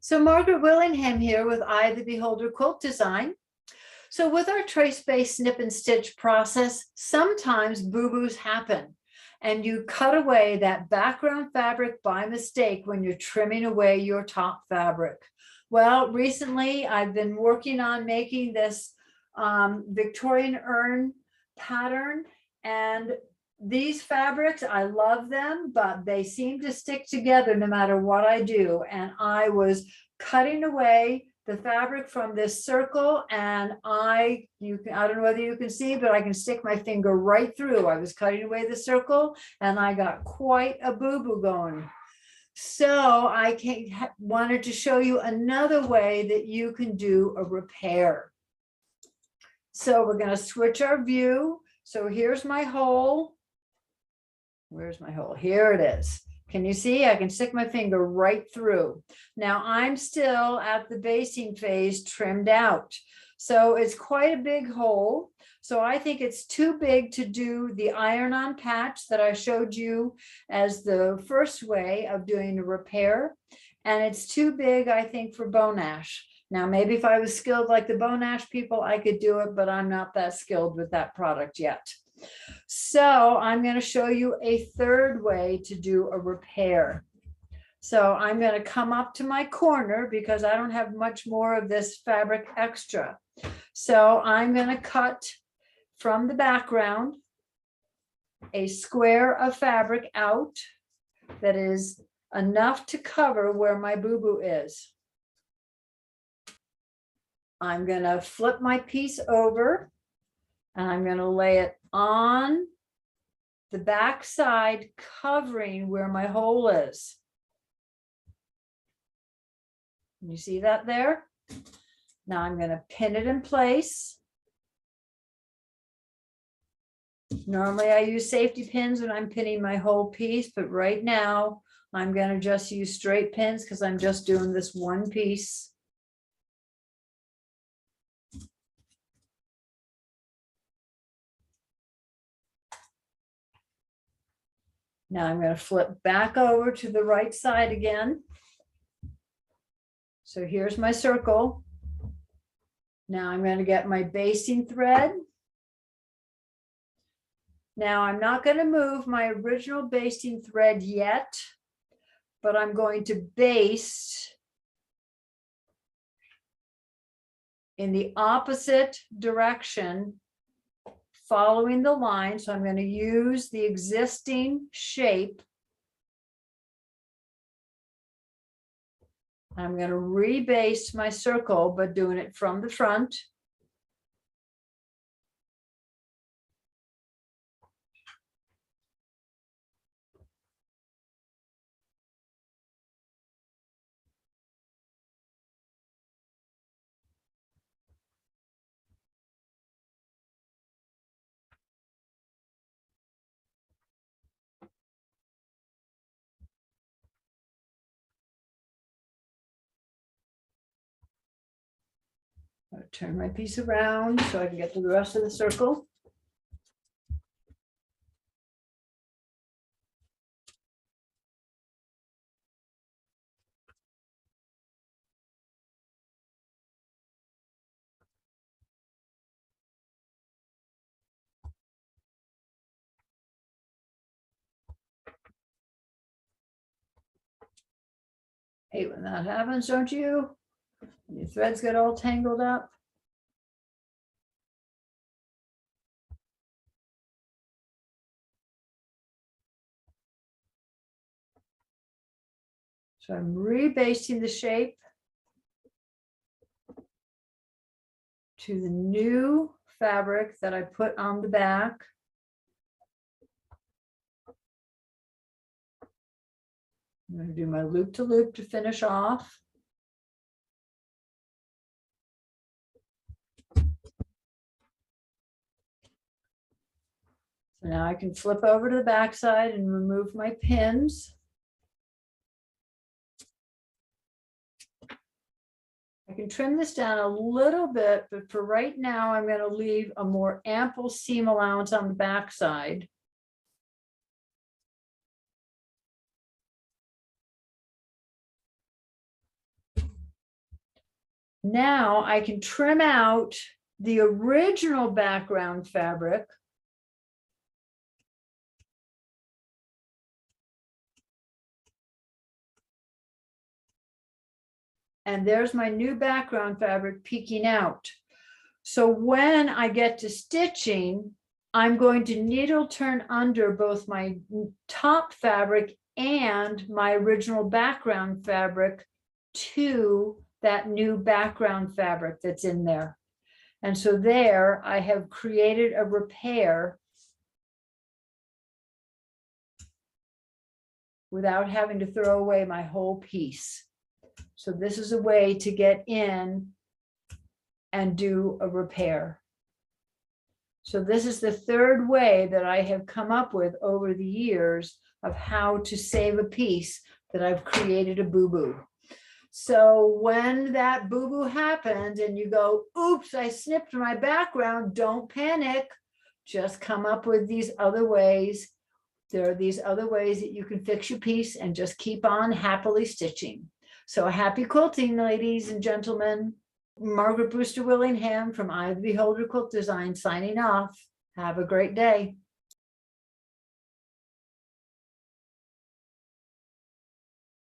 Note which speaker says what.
Speaker 1: So Margaret Willingham here with Eye the Beholder Quilt Design. So with our trace-based snip and stitch process, sometimes boo-boos happen and you cut away that background fabric by mistake when you're trimming away your top fabric. Well, recently I've been working on making this Victorian urn pattern, and these fabrics, I love them, but they seem to stick together no matter what I do. And I was cutting away the fabric from this circle, and I don't know whether you can see, but I can stick my finger right through. I was cutting away the circle and I got quite a boo-boo going. So I wanted to show you another way that you can do a repair. So we're going to switch our view. So here's my hole. Where's my hole? Here it is. Can you see? I can stick my finger right through. Now I'm still at the basting phase, trimmed out. So it's quite a big hole. So I think it's too big to do the iron-on patch that I showed you as the first way of doing a repair. And it's too big, I think, for bone ash. Now, maybe if I was skilled like the bone ash people, I could do it, but I'm not that skilled with that product yet. So I'm going to show you a third way to do a repair. So I'm going to come up to my corner because I don't have much more of this fabric extra. So I'm going to cut from the background a square of fabric out that is enough to cover where my boo-boo is. I'm going to flip my piece over and I'm going to lay it on the back side, covering where my hole is. You see that there? Now I'm going to pin it in place. Normally I use safety pins when I'm pinning my whole piece, but right now I'm going to just use straight pins because I'm just doing this one piece. Now I'm going to flip back over to the right side again. So here's my circle. Now I'm going to get my basting thread. Now I'm not going to move my original basting thread yet, but I'm going to baste in the opposite direction, following the line. So I'm going to use the existing shape. I'm going to rebaste my circle, but doing it from the front. I'll turn my piece around so I can get to the rest of the circle. Hate when that happens, don't you? Your threads get all tangled up. So I'm rebasting the shape to the new fabric that I put on the back. I'm going to do my loop to loop to finish off. So now I can flip over to the back side and remove my pins. I can trim this down a little bit, but for right now, I'm going to leave a more ample seam allowance on the back side. Now I can trim out the original background fabric. And there's my new background fabric peeking out. So when I get to stitching, I'm going to needle turn under both my top fabric and my original background fabric to that new background fabric that's in there. And so there I have created a repair without having to throw away my whole piece. So this is a way to get in and do a repair. So this is the third way that I have come up with over the years of how to save a piece that I've created a boo-boo. So when that boo-boo happens and you go, oops, I snipped my background, don't panic. Just come up with these other ways. There are these other ways that you can fix your piece and just keep on happily stitching. So happy quilting, ladies and gentlemen. Margaret Brewster Willingham from Eye of the Beholder Quilt Design signing off. Have a great day.